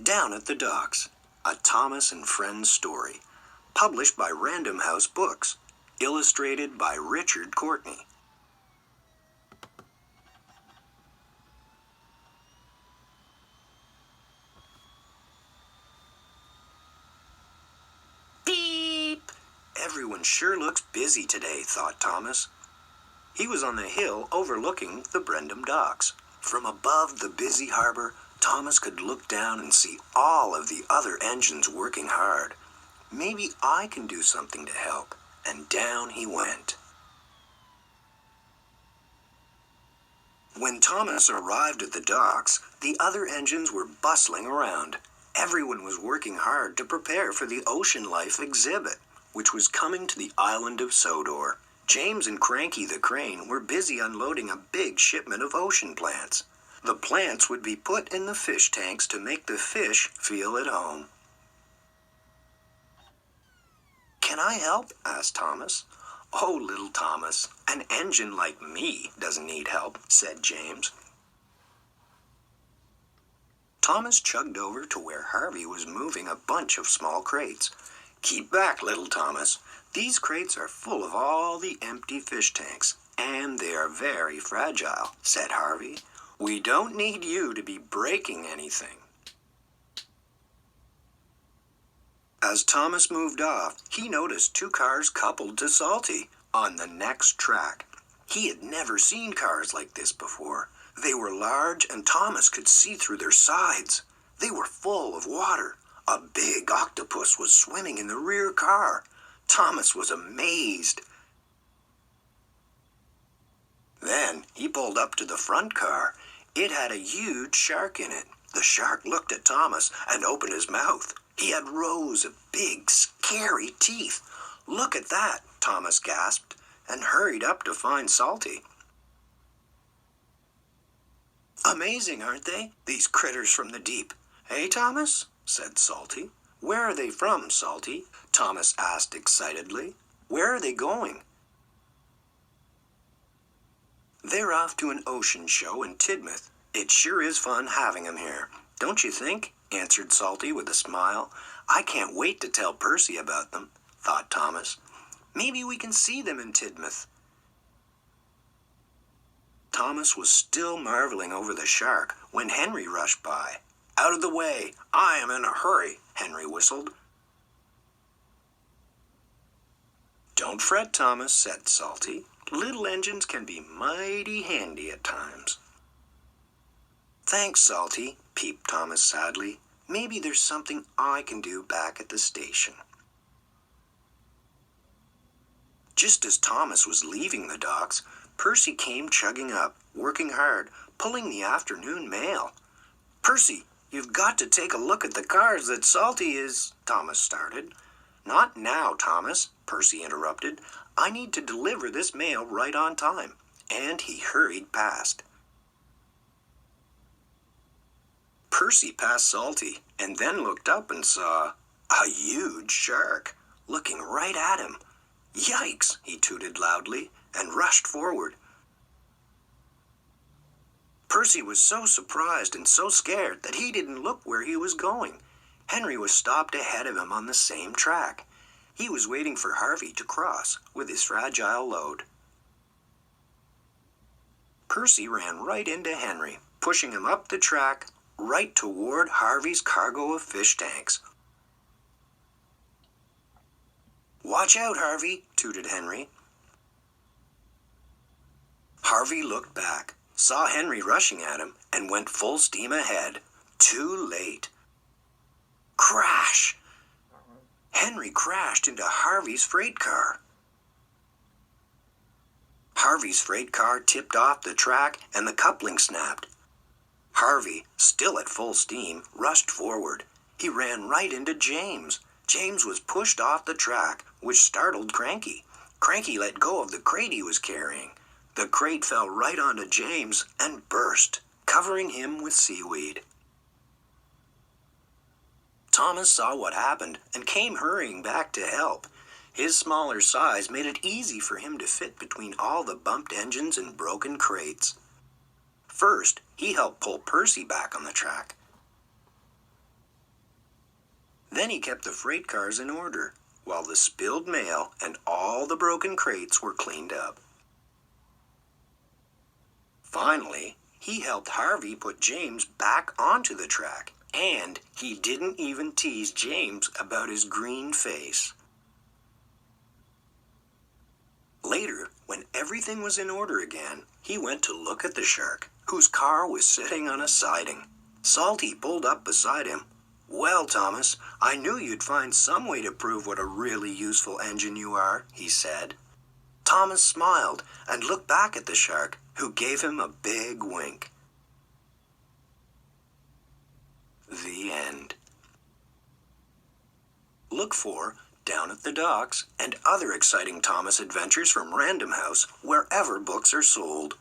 Down at the Docks, a Thomas and Friends story, published by Random House Books, illustrated by Richard Courtney. Beep! Everyone sure looks busy today, thought Thomas. He was on the hill overlooking the Brendam docks. From above the busy harbor, Thomas could look down and see all of the other engines working hard. Maybe I can do something to help. And down he went. When Thomas arrived at the docks, the other engines were bustling around. Everyone was working hard to prepare for the Ocean Life exhibit, which was coming to the island of Sodor. James and Cranky the crane were busy unloading a big shipment of ocean plants. The plants would be put in the fish tanks to make the fish feel at home. "Can I help?" asked Thomas. "Oh, little Thomas, an engine like me doesn't need help," said James. Thomas chugged over to where Harvey was moving a bunch of small crates. "Keep back, little Thomas. These crates are full of all the empty fish tanks, and they are very fragile," said Harvey. "We don't need you to be breaking anything." As Thomas moved off, he noticed two cars coupled to Salty on the next track. He had never seen cars like this before. They were large, and Thomas could see through their sides. They were full of water. A big octopus was swimming in the rear car. Thomas was amazed. Then he pulled up to the front car. It had a huge shark in it. The shark looked at Thomas and opened his mouth. He had rows of big, scary teeth. "Look at that," Thomas gasped, and hurried up to find Salty. "Amazing, aren't they, these critters from the deep? Eh, Thomas?" said Salty. "Where are they from, Salty?" Thomas asked excitedly. "Where are they going?" "They're off to an ocean show in Tidmouth. It sure is fun having them here, don't you think?" answered Salty with a smile. "I can't wait to tell Percy about them," thought Thomas. "Maybe we can see them in Tidmouth." Thomas was still marveling over the shark when Henry rushed by. "Out of the way! I am in a hurry," Henry whistled. "Don't fret, Thomas," said Salty. "Little engines can be mighty handy at times." "Thanks, Salty," peeped Thomas sadly. "Maybe there's something I can do back at the station." Just as Thomas was leaving the docks, Percy came chugging up, working hard, pulling the afternoon mail. "Percy, you've got to take a look at the cars that Salty is—" Thomas started. "Not now, Thomas," Percy interrupted. "I need to deliver this mail right on time." And he hurried past. Percy passed Salty, and then looked up and saw a huge shark looking right at him. "Yikes!" he tooted loudly, and rushed forward. Percy was so surprised and so scared that he didn't look where he was going. Henry was stopped ahead of him on the same track. He was waiting for Harvey to cross with his fragile load. Percy ran right into Henry, pushing him up the track, right toward Harvey's cargo of fish tanks. "Watch out, Harvey," tooted Henry. Harvey looked back, saw Henry rushing at him, and went full steam ahead. Too late. Crash! Henry crashed into Harvey's freight car. Harvey's freight car tipped off the track and the coupling snapped. Harvey, still at full steam, rushed forward. He ran right into James. James was pushed off the track, which startled Cranky. Cranky let go of the crate he was carrying. The crate fell right onto James and burst, covering him with seaweed. Thomas saw what happened and came hurrying back to help. His smaller size made it easy for him to fit between all the bumped engines and broken crates. First, he helped pull Percy back on the track. Then he kept the freight cars in order, while the spilled mail and all the broken crates were cleaned up. Finally, he helped Harvey put James back onto the track, and he didn't even tease James about his green face. Later, when everything was in order again, he went to look at the shark, whose car was sitting on a siding. Salty pulled up beside him. "Well, Thomas, I knew you'd find some way to prove what a really useful engine you are," he said. Thomas smiled and looked back at the shark, who gave him a big wink. The end. Look for Down at the Docks and other exciting Thomas adventures from Random House wherever books are sold.